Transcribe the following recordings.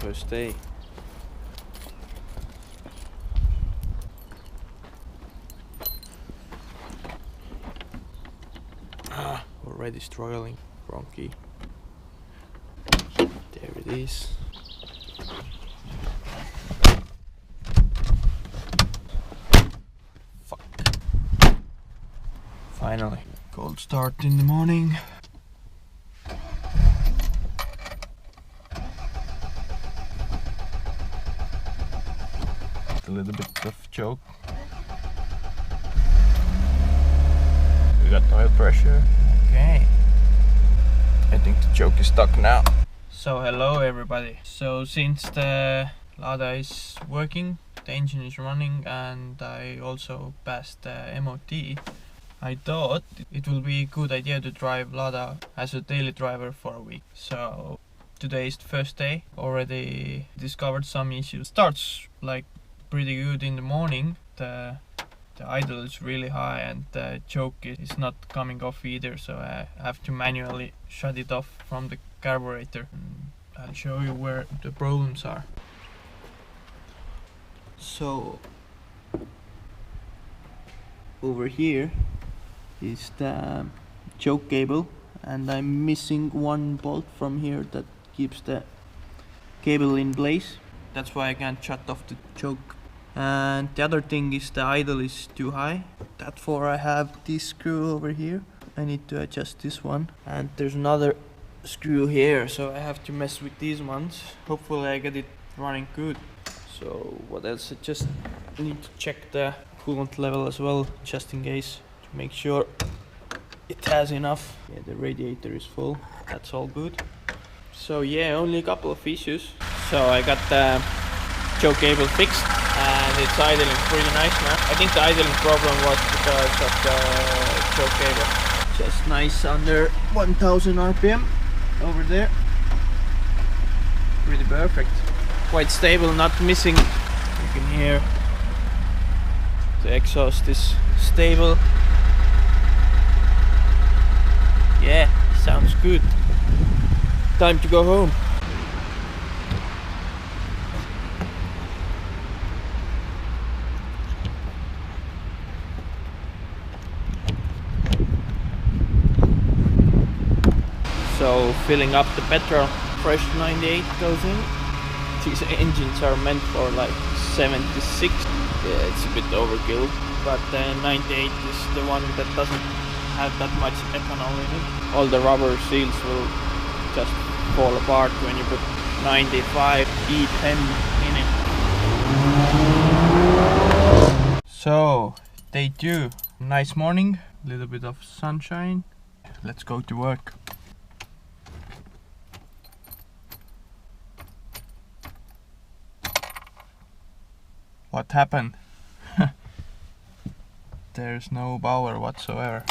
first day. Already struggling, wrong key. There it is. Fuck. Finally. Cold start in the morning. A little bit of choke. We got oil pressure. Okay. I think the choke is stuck now. So hello everybody. So since the Lada is working, the engine is running, and I also passed the MOT, I thought it will be a good idea to drive Lada as a daily driver for a week. So today is the first day. Already discovered some issues. Starts like pretty good in the morning. The idle is really high and the choke is not coming off either, so I have to manually shut it off from the carburetor. I'll show you where the problems are. So over here is the choke cable, and I'm missing one bolt from here that keeps the cable in place. That's why I can't shut off the choke. And the other thing is the idle is too high. Therefore I have this screw over here. I need to adjust this one. And there's another screw here, so I have to mess with these ones. Hopefully I get it running good. So what else? I just need to check the coolant level as well, just in case, to make sure it has enough. Yeah, the radiator is full. That's all good. So yeah, only a couple of issues. So I got the choke cable fixed, and it's idling pretty nice now. I think the idling problem was because of the choke cable. Just nice under 1000 RPM over there. Pretty perfect. Quite stable, not missing. You can hear the exhaust is stable. Yeah, sounds good. Time to go home. So filling up the petrol, fresh 98 goes in. These engines are meant for like 76. Yeah, it's a bit overkill, but 98 is the one that doesn't have that much ethanol in it. All the rubber seals will just fall apart when you put 95 E10 in it. So day 2, nice morning, a little bit of sunshine. Let's go to work. What happened? There's no power whatsoever.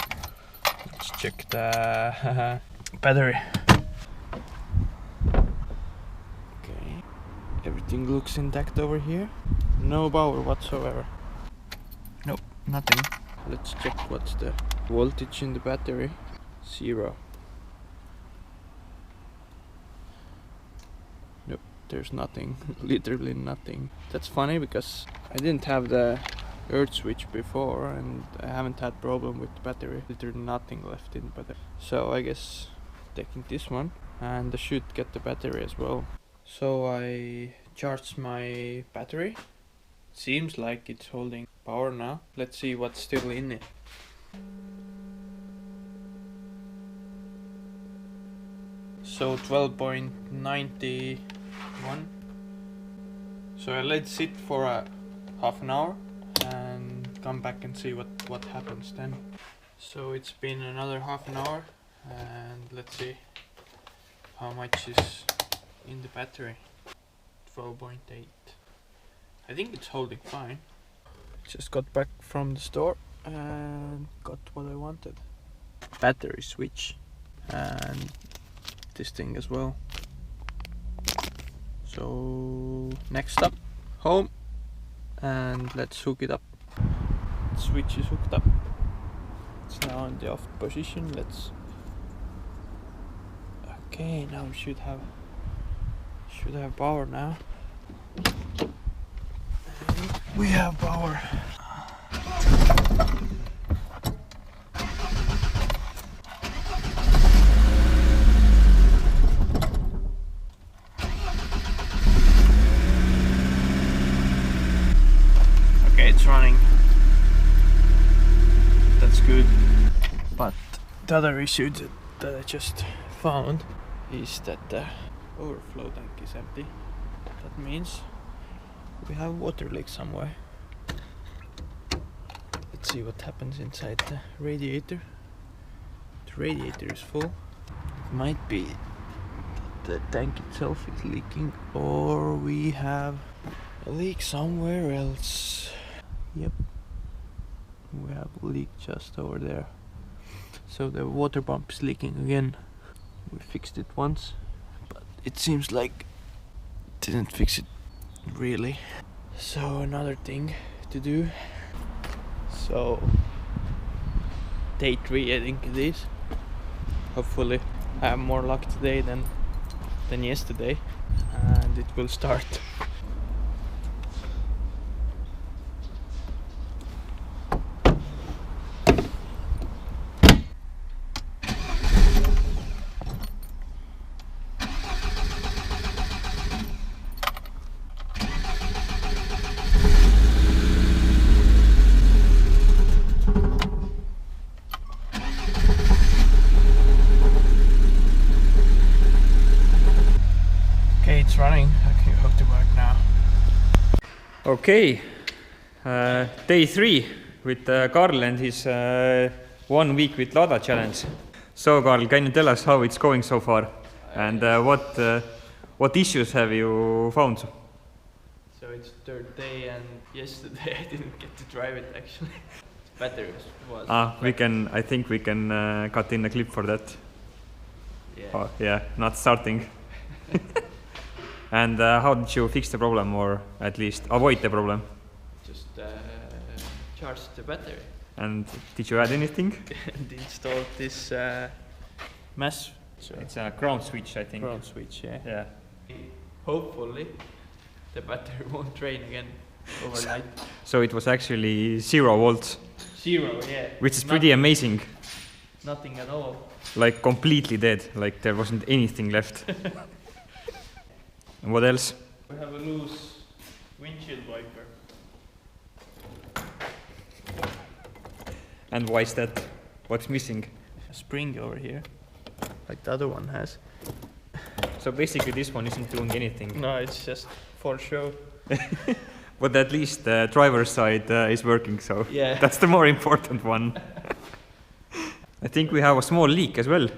Let's check the battery. Okay, everything looks intact over here. No power whatsoever. Nope, nothing. Let's check what's the voltage in the battery. 0. Nope, there's nothing. Literally nothing. That's funny because I didn't have the earth switch before, and I haven't had problem with the battery. Literally nothing left in the battery. So I guess taking this one, and I should get the battery as well. So I charged my battery. Seems like it's holding power now. Let's see what's still in it. So 12.91. So I let it sit for a half an hour and come back and see what happens then. So it's been another half an hour, and let's see how much is in the battery. 12.8. I think it's holding fine. Just got back from the store and got what I wanted. Battery switch and this thing as well. So next up, home, and let's hook it up. Switch is hooked up. It's now in the off position. Okay, now we should have Should have power now. We have power. Okay, it's running. That's good. But the other issue that I just found is that the overflow tank is empty. That means we have water leak somewhere. Let's see what happens inside the radiator. The radiator is full. It might be that the tank itself is leaking, or we have a leak somewhere else. Yep, we have a leak just over there. So the water pump is leaking again. We fixed it once, but it seems like didn't fix it really. So another thing to do. So day 3 I think it is. Hopefully I have more luck today than yesterday, and it will start. It's running. Okay, hope to work now. Okay, day 3 with Karl and his 1 week with Lada challenge. So Karl, can you tell us how it's going so far, and what issues have you found? So it's 3rd day, and yesterday I didn't get to drive it actually. The battery was I think we can cut in a clip for that. Yeah. Oh, yeah, not starting. And how did you fix the problem, or at least avoid the problem? Just charge the battery. And did you add anything? And installed this mesh. So It's a ground switch, I think. ground switch, yeah. Yeah. Hopefully the battery won't drain again overnight. So it was actually 0 volts, 0, yeah. which is pretty amazing. Nothing at all. Like completely dead, like there wasn't anything left. And what else? We have a loose windshield wiper. And why is that? What's missing? A spring over here, like the other one has. So basically this one isn't doing anything. No, it's just for show. But at least the driver's side is working, so Yeah. that's the more important one. I think we have a small leak as well.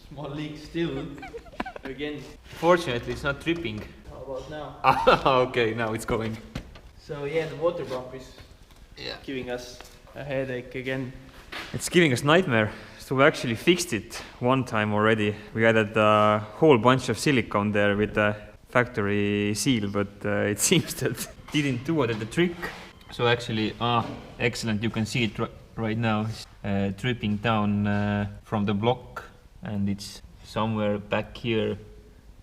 Small leak still. Again. Fortunately it's not dripping. How about now? Okay, now it's going. So yeah, the water pump is giving us a headache again. It's giving us nightmare. So we actually fixed it one time already. We added a whole bunch of silicone there with the factory seal, but it seems that didn't do the trick. So actually, excellent, you can see it right now. It's dripping down from the block, and it's somewhere back here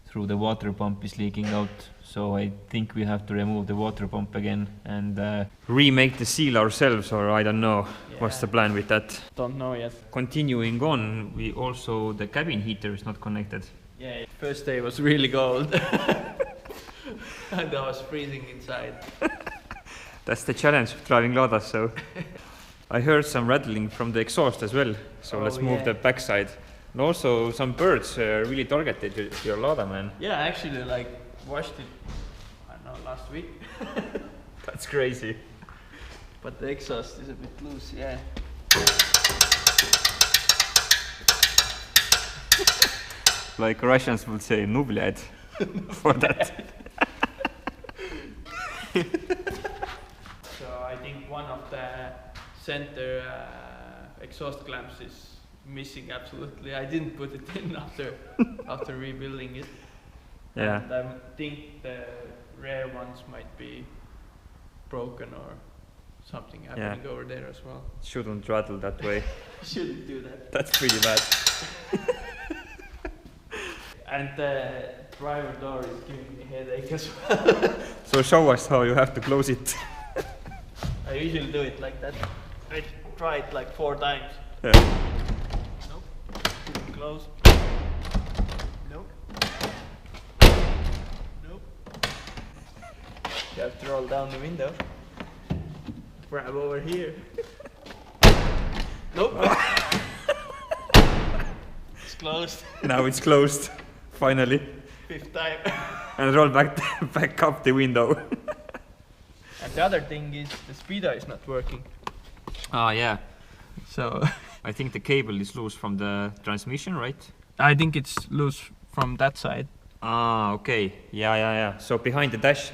through the water pump is leaking out. So I think we have to remove the water pump again and remake the seal ourselves, or I don't know what's the plan with that. Don't know yet. Continuing on, we also, the cabin heater is not connected. Yeah, first day was really cold. And I was freezing inside. That's the challenge of driving Lada, so I heard some rattling from the exhaust as well, so let's move the backside. And also some birds really targeted your Lada, man. Yeah, I actually like washed it, I don't know, last week. That's crazy. But the exhaust is a bit loose, yeah. Like Russians would say, "Ну, блядь," for that. So I think one of the center exhaust clamps is missing absolutely. I didn't put it in after rebuilding it. Yeah. And I think the rear ones might be broken or something happening over there as well. Shouldn't rattle that way. Shouldn't do that. That's pretty bad. And the driver door is giving me a headache as well. So show us how you have to close it. I usually do it like that. I try it like 4 times. Yeah. Nope. Close. Nope. Nope. You have to roll down the window. Grab over here. Nope. It's closed. Now it's closed, finally. 5th time. And roll back up the window. And the other thing is the speedo is not working. Ah, yeah. So I think the cable is loose from the transmission, right? I think it's loose from that side. Ah, okay. Yeah. So behind the dash,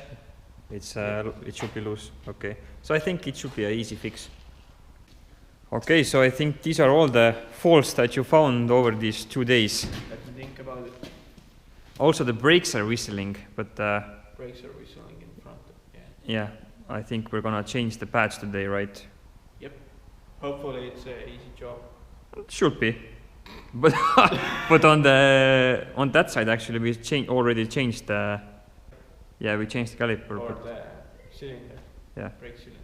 it's it should be loose. Okay. So I think it should be an easy fix. Okay, so I think these are all the faults that you found over these 2 days. Let me think about it. Also, the brakes are whistling, but Brakes are whistling in front. yeah, I think we're gonna change the pads today, right? Yep. Hopefully it's an easy job. It should be, but but on that side actually we already changed the we changed the caliper. Or but the cylinder. Yeah. Brake cylinder.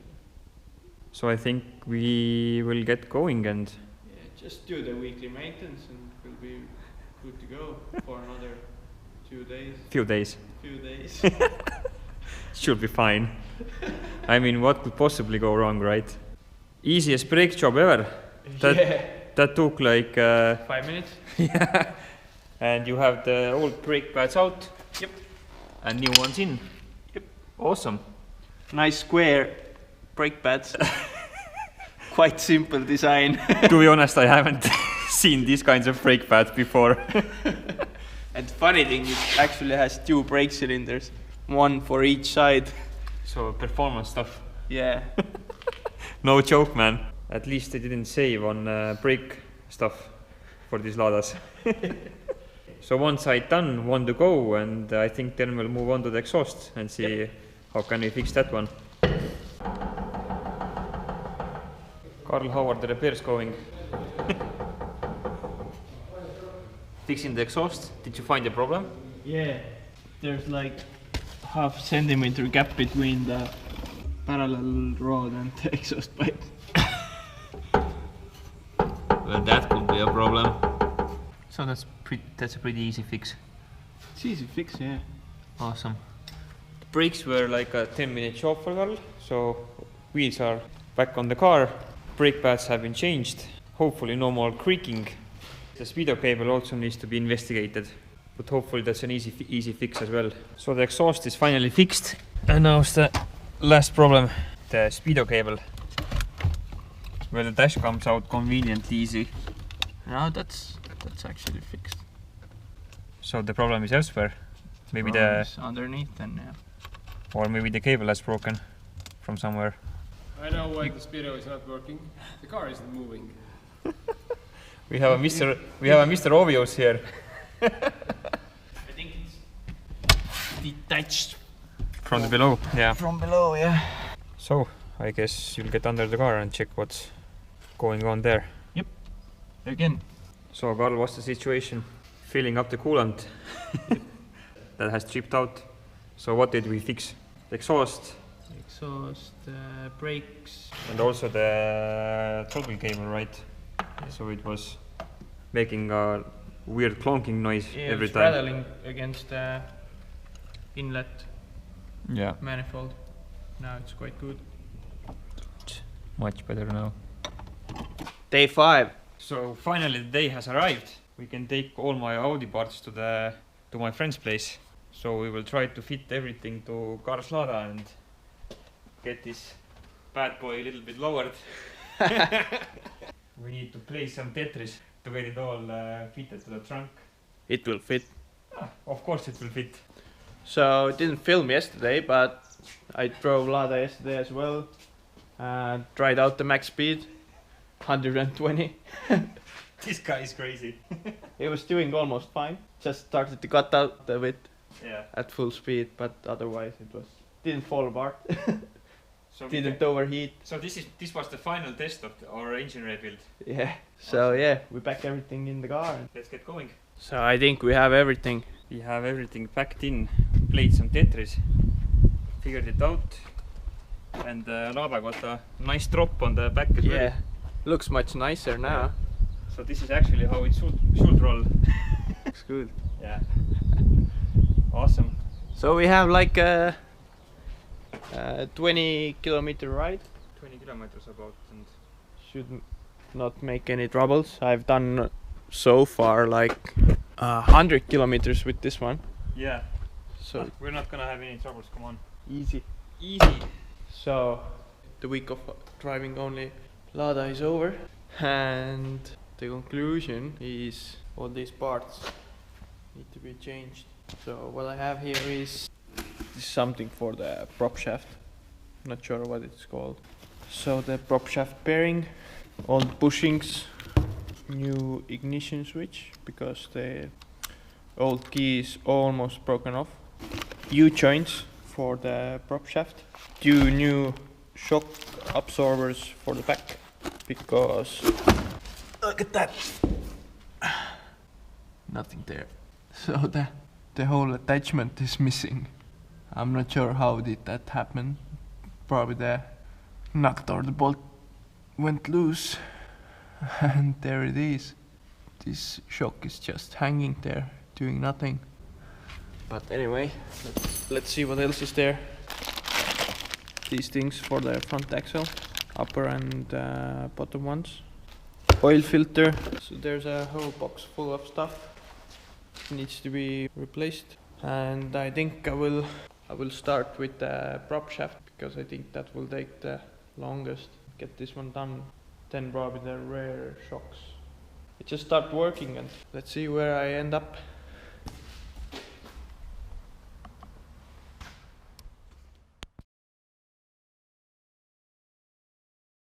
So I think we will get going and Yeah, just do the weekly maintenance and we'll be good to go for another 2 days. few days. Few days. Should be fine. I mean, what could possibly go wrong, right? Easiest brake job ever. That took like 5 minutes. yeah. And you have the old brake pads out. Yep. And new ones in. Yep. Awesome. Nice square brake pads. Quite simple design. To be honest, I haven't seen these kinds of brake pads before. And the funny thing, it actually has 2 brake cylinders, 1 for each side. So performance stuff. Yeah. No joke, man. At least they didn't save on brake stuff for these Ladas. So one side done, 1 to go, and I think then we'll move on to the exhaust and see how can we fix that one. Carl, how are the repairs going? Fixing the exhaust, did you find a problem? Yeah. There's like 0.5 centimeter gap between the parallel rod and the exhaust pipe. Well, that could be a problem. So that's a pretty easy fix. It's easy fix, yeah. Awesome. The brakes were like a 10-minute job for Carl, so wheels are back on the car. Brake pads have been changed. Hopefully no more creaking. The speedo cable also needs to be investigated, but hopefully that's an easy fix as well. So the exhaust is finally fixed, and now the last problem, the speedo cable, where the dash comes out conveniently easy. Now that's actually fixed. So the problem is elsewhere. Maybe It's underneath then, yeah. or maybe the cable has broken from somewhere. I know why the speedo is not working. The car isn't moving. We have a Mr. Obvious here. I think it's detached From the below, yeah. from below, yeah. So, I guess you'll get under the car and check what's going on there. Yep. Again. So, Carl, what's the situation? Filling up the coolant that has tripped out. So, what did we fix? The exhaust Exhaust, brakes. and also the throttle cable, right? So, it was making a weird clonking noise every it's time. rattling against the inlet Yeah. manifold. Now it's quite good. Much better now. Day 5. So finally the day has arrived. We can take all my Audi parts to my friend's place. So we will try to fit everything to Carl's Lada and get this bad boy a little bit lowered. We need to play some Tetris to get it all fitted to the trunk. It will fit. Of course it will fit. So didn't film yesterday, but I drove Lada yesterday as well. Tried out the max speed, 120. This guy is crazy. It was doing almost fine. Just started to cut out a bit Yeah. at full speed, but otherwise it didn't fall apart. So Didn't overheat. So this was the final test of our engine rebuild. Yeah. So yeah, we packed everything in the car. Let's get going. So I think we have everything. We have everything packed in. Played some Tetris, figured it out, and Lada got a nice drop on the back as well. Yeah, looks much nicer now. Yeah. So this is actually how it should roll. Looks good. Yeah. Awesome. So we have like a 20-kilometer ride. 20 kilometers about, and Should not make any troubles. I've done so far like 100 kilometers with this one. yeah. So We're not gonna have any troubles. Come on. easy. Easy. So the week of driving only Lada is over, and the conclusion is all these parts need to be changed. So what I have here is something for the prop shaft. Not sure what it's called. So the prop shaft bearing, old bushings, new ignition switch because the old key is almost broken off. U-joints for the prop shaft. 2 new shock absorbers for the back because look at that. Nothing there. So the whole attachment is missing. I'm not sure how did that happen. Probably the nut or the bolt went loose and there it is. This shock is just hanging there doing nothing. But anyway, let's see what else is there. These things for the front axle, upper and bottom ones. Oil filter, so there's a whole box full of stuff. Needs to be replaced. And I think I will start with the prop shaft because I think that will take the longest. Get this one done, then probably the rear shocks. It just start working and let's see where I end up.